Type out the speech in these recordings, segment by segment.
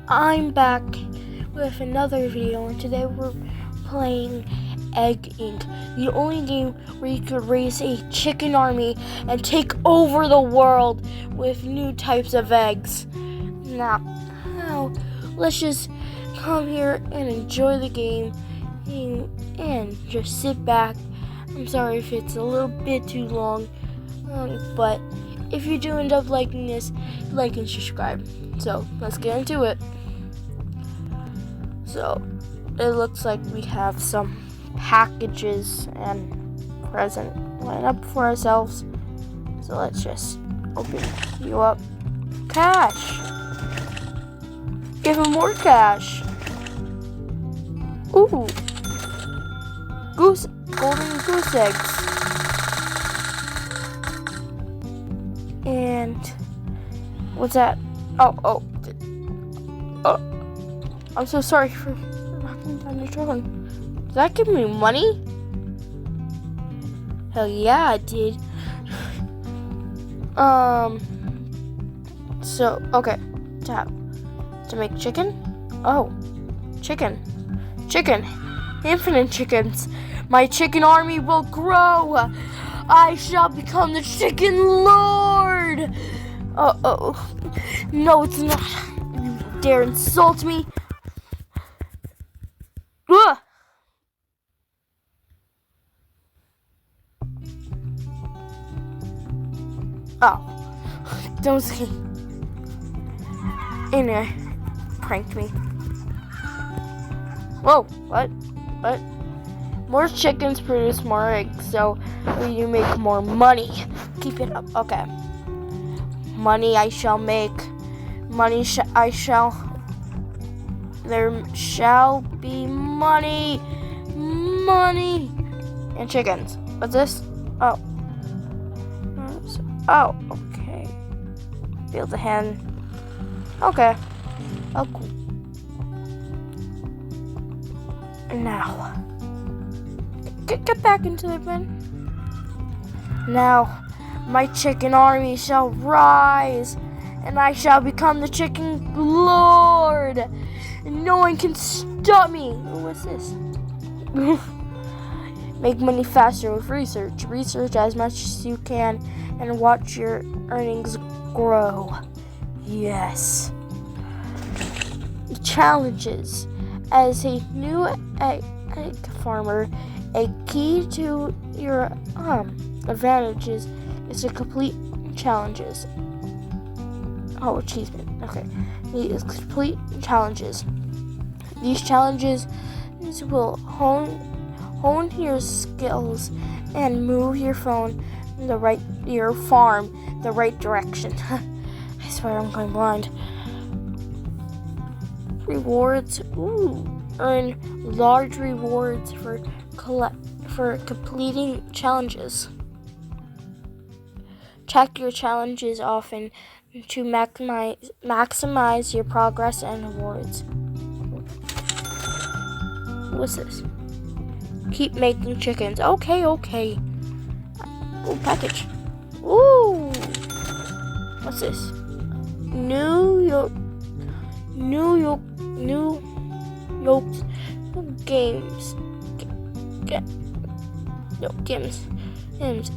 I'm back with another video, and today we're playing Egg Inc., the only game where you could raise a chicken army and take over the world with new types of eggs. Now, let's just come here and enjoy the game and just sit back. I'm sorry if it's a little bit too long, but if you do end up liking this, like and subscribe. So let's get into it. So it looks like we have some packages and present lined up for ourselves. So let's just open you up. Cash! Give him more cash! Ooh! Golden goose eggs. And what's that? Oh. I'm so sorry for knocking down your drone. Did that give me money? Hell yeah, it did. So, okay. Tap. To make chicken? Oh. Chicken. Infinite chickens. My chicken army will grow. I shall become the chicken lord. No, it's not. You dare insult me. Ugh. Oh, don't see. Anyway, pranked me. Whoa, what? More chickens produce more eggs, so you make more money. Keep it up. Okay. Money I shall make. There shall be money. And chickens. What's this? Oh, okay. Build a hen. Okay. Oh, cool. And now, get back into the pen. Now, my chicken army shall rise, and I shall become the chicken lord. And no one can stop me. What's this? Make money faster with research. Research as much as you can and watch your earnings grow. Yes. Challenges. As a new egg farmer, a key to your advantages is to complete challenges. Oh, achievement. Okay. These complete challenges. These challenges will hone your skills and move your farm the right direction. I swear I'm going blind. Rewards. Earn large rewards for completing challenges. Check your challenges often to maximize your progress and rewards. What's this? Keep making chickens. Okay. Oh, package. Ooh. What's this? New York games.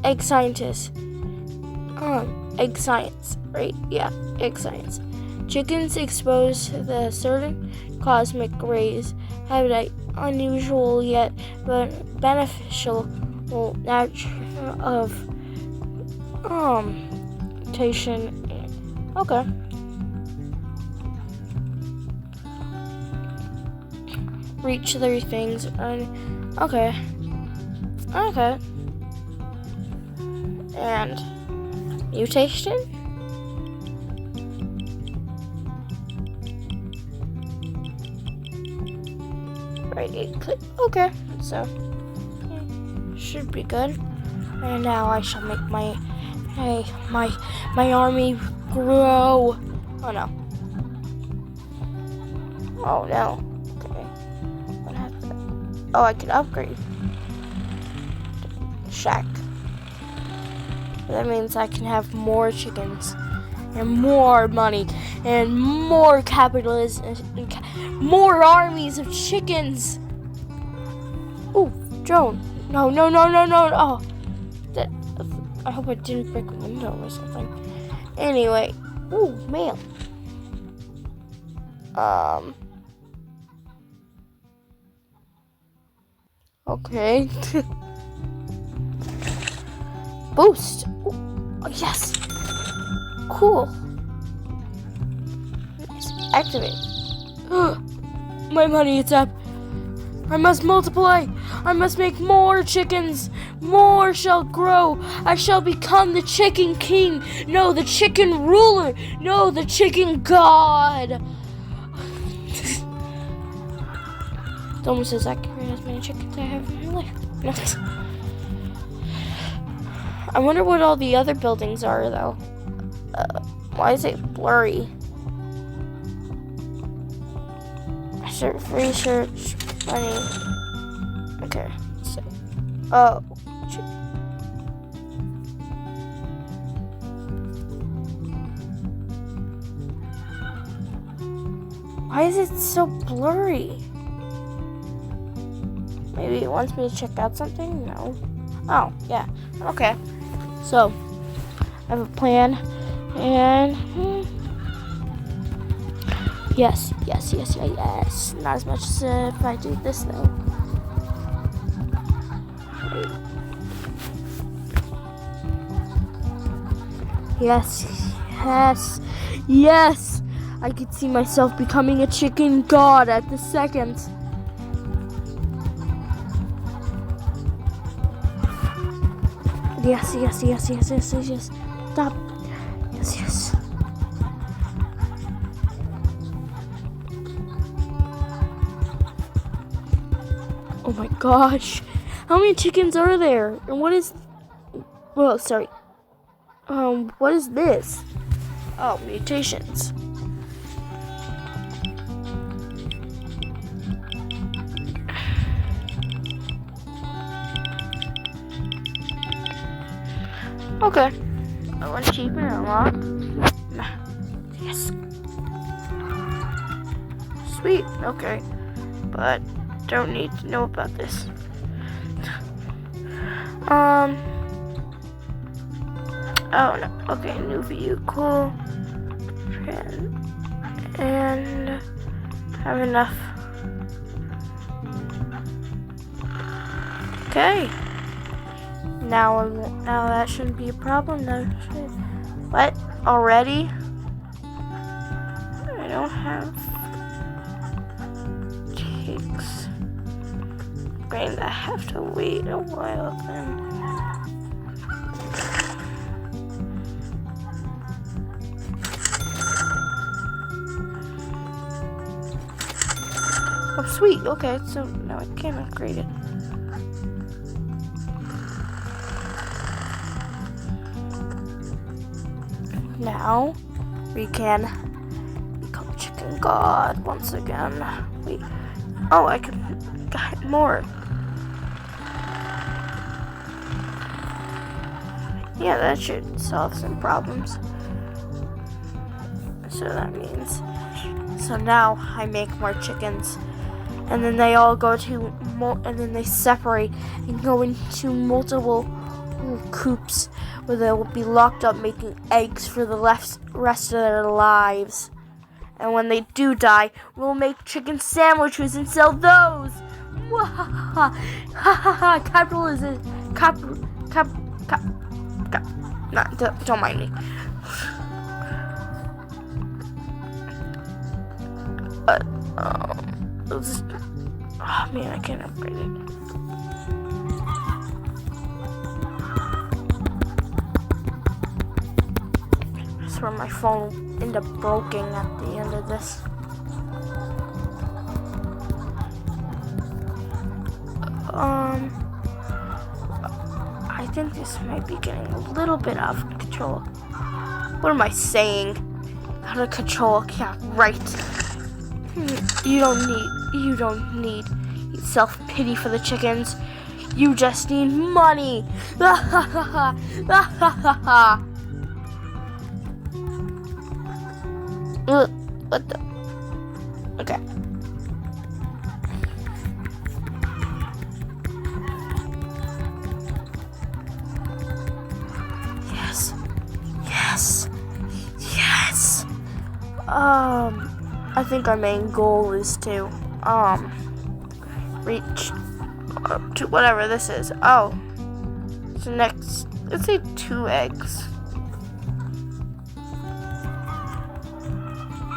Egg scientist. Egg science, right? Yeah, egg science. Chickens exposed to the certain cosmic rays have an unusual yet beneficial nature of mutation. Okay. Reach 3 things. Okay. And mutation? Right click. Okay. So should be good. And now I shall make my army grow. Oh no. Okay. What happened? Oh, I can upgrade. Shack. That means I can have more chickens. and more money and more capitalism, more armies of chickens. Ooh, drone. No. Oh, that. I hope I didn't break a window or something. Anyway, ooh, mail. Okay. Boost. Ooh, oh, yes. Cool. Activate. My money is up. I must multiply. I must make more chickens. More shall grow. I shall become the chicken king. No, the chicken ruler. No, the chicken god. It's almost as accurate as many chickens I have in my life. I wonder what all the other buildings are, though. Why is it blurry? Research. Money. Okay. So. Oh. Why is it so blurry? Maybe it wants me to check out something? No. Oh, yeah. Okay. So, I have a plan. And... Yes. Not as much as if I do this, though. Yes! I could see myself becoming a chicken god at the second. Yes. Stop. Yes. Oh my gosh. How many chickens are there? And what is... Well, sorry. What is this? Oh, mutations. Okay. I want to cheapen it a lot. Yes. Sweet. Okay. But don't need to know about this. Oh no. Okay, new view. Cool. And have enough. Okay. Now that shouldn't be a problem. What? Already? I don't have cakes. Going to have to wait a while then. Oh, sweet. Okay, so now I can upgrade it. Now we can become chicken god once again. Wait. Oh, I can get more. Yeah, that should solve some problems. So that means... So now I make more chickens. And then they all go to... and then they separate and go into multiple coops where they will be locked up making eggs for the rest of their lives. And when they do die, we'll make chicken sandwiches and sell those. Capitalism. No, don't mind me. But, oh man, I can't upgrade it. I swear my phone will end up broken at the end of this. I think this might be getting a little bit out of control. What am I saying? Out of control, yeah, right. You don't need self-pity for the chickens. You just need money. Ugh, what the? Okay. Yes. Yes. Yes. I think our main goal is to, reach up to whatever this is. Oh. So next, let's say 2 eggs.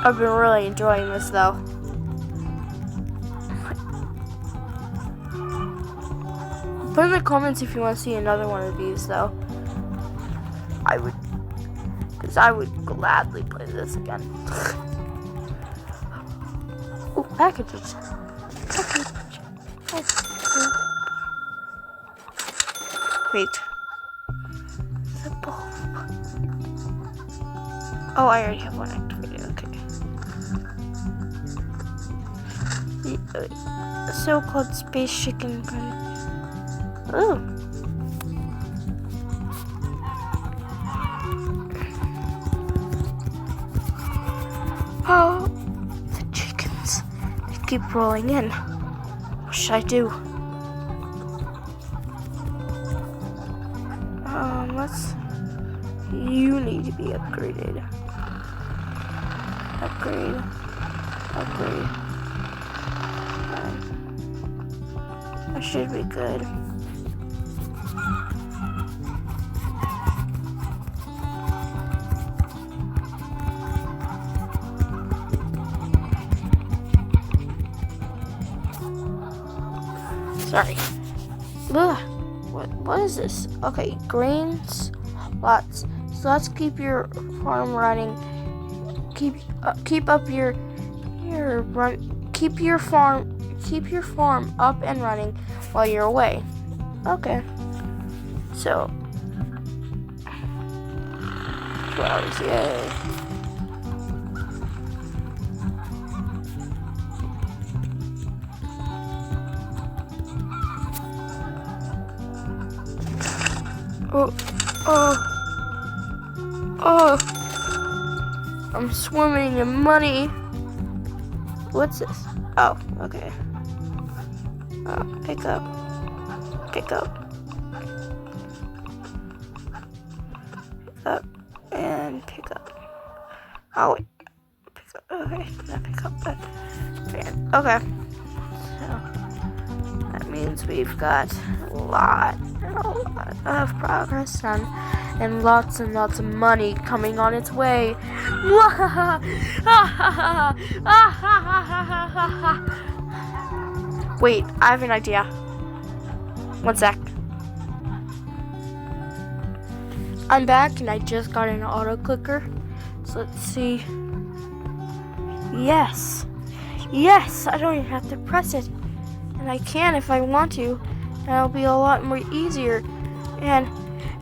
I've been really enjoying this though. Put in the comments if you want to see another one of these though. Because I would gladly play this again. Oh, packages. Wait. The bulb. Oh, I already have one activated. Okay. The so-called space chicken. Oh. Oh, the chickens. They keep rolling in. What should I do? You need to be upgraded. Upgrade. I should be good. Sorry. Ugh. What is this? Okay, grains, lots. So let's keep your farm running. Keep your farm up and running while you're away. Okay. So 2 hours, yay. Oh, I'm swimming in money. What's this? Oh, okay. Pick up. And pick up. Oh, wait. Pick up. Okay, not pick up, but okay. So that means we've got a lot of progress done. And lots of money coming on its way. Wait, I have an idea. 1 sec. I'm back and I just got an auto clicker. So let's see. Yes, I don't even have to press it. And I can if I want to. And it'll be a lot more easier. And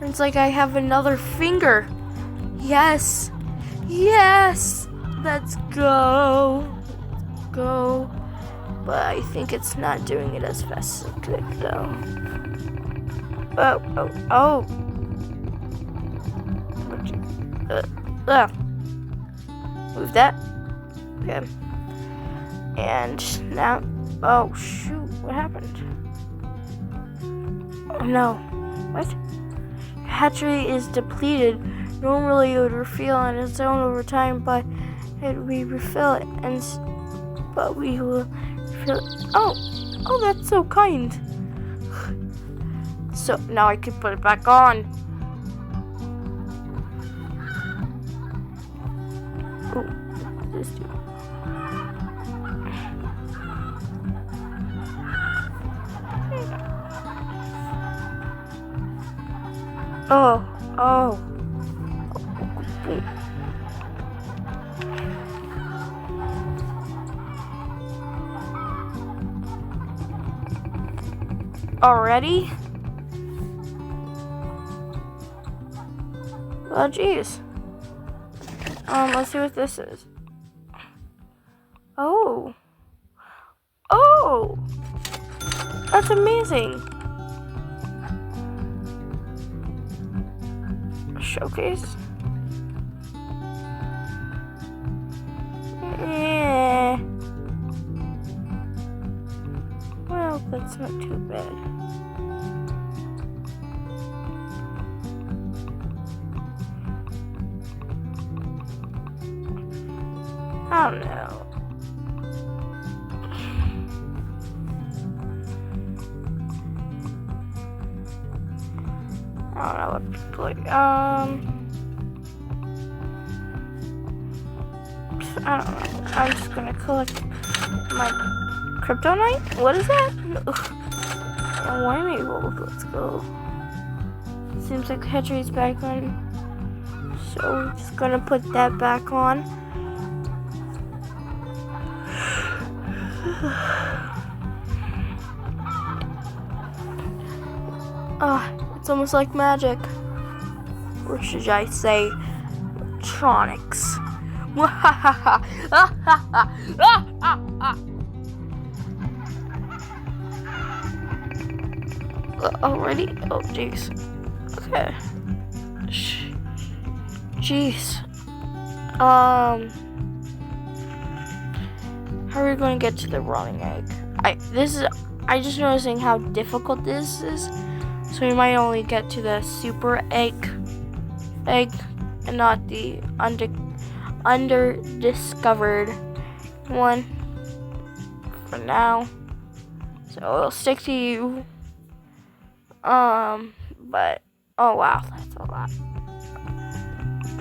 it's like I have another finger. Yes. Let's go. But I think it's not doing it as fast as it could though. Oh. Move that. Okay. And now, oh shoot, what happened? Oh no. What? Hatchery is depleted. Normally it would refill on its own over time, but we refill it, but we will refill it. Oh, that's so kind. So now I can put it back on. Oh, what does this do? Oh. Already? Oh, geez. Let's see what this is. Oh, that's amazing. Showcase. That's not too bad. I don't know. I don't know what to play. I don't know. I'm just gonna collect my kryptonite. What is that? Why emerald? Let's go. Seems like Hedrie's back on, so we're just gonna put that back on. It's almost like magic. Or should I say, electronics? Already? Oh, jeez. Okay. Jeez. How are we going to get to the rotting egg? I just noticing how difficult this is. So we might only get to the super egg, and not the under-discovered one for now. So I'll stick to you. But oh wow, that's a lot.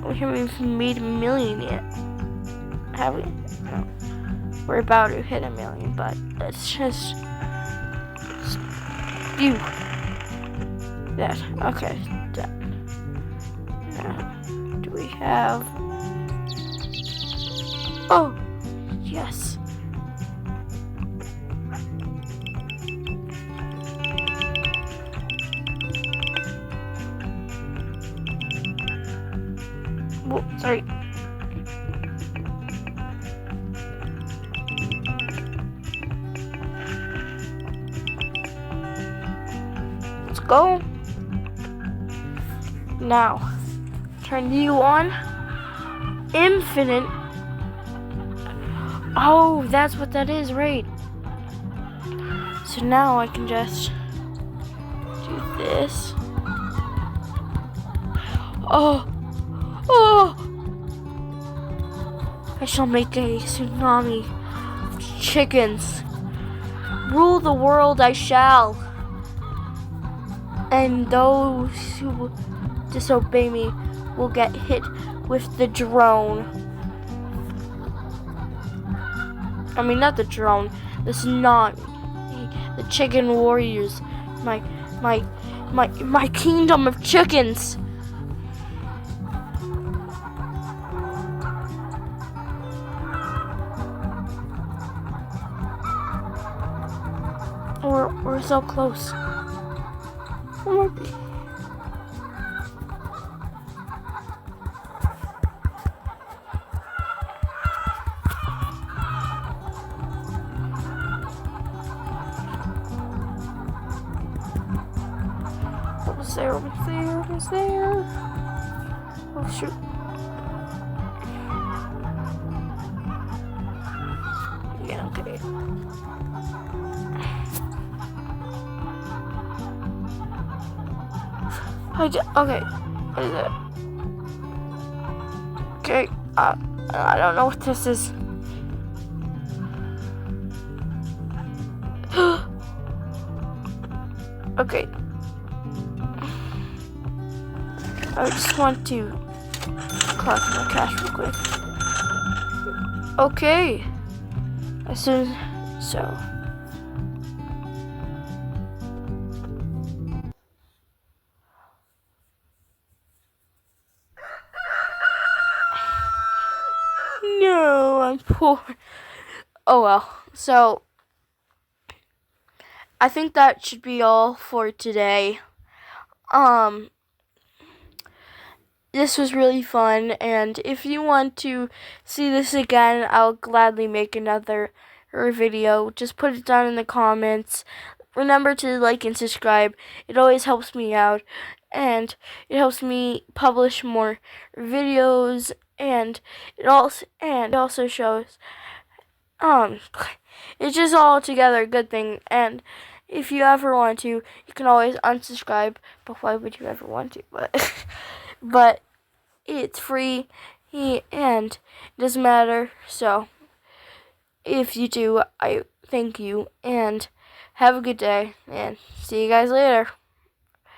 We haven't even made 1 million yet, have we? No. We're about to hit 1 million, but let's just do that. Okay, done. Now, do we have? Oh, yes. Whoa, sorry. Let's go. Now, turn you on. Infinite. Oh, that's what that is, right? So now I can just do this. Oh. I shall make a tsunami of chickens. Rule the world I shall. And those who disobey me will get hit with the drone. I mean, not the drone, the tsunami. The chicken warriors. My kingdom of chickens. We're so close. What was there? Oh shoot. Yeah, okay. Okay, what is it? Okay, I don't know what this is. Okay. I just want to collect my cash real quick. Okay. As soon as so. No, I'm poor. Oh well. So I think that should be all for today. This was really fun, and if you want to see this again, I'll gladly make another video. Just put it down in the comments. Remember to like and subscribe. It always helps me out, and it helps me publish more videos, and it also shows it's just all together a good thing. And if you ever want to, you can always unsubscribe. But why would you ever want to? But it's free and it doesn't matter. So if you do, I thank you and have a good day and see you guys later.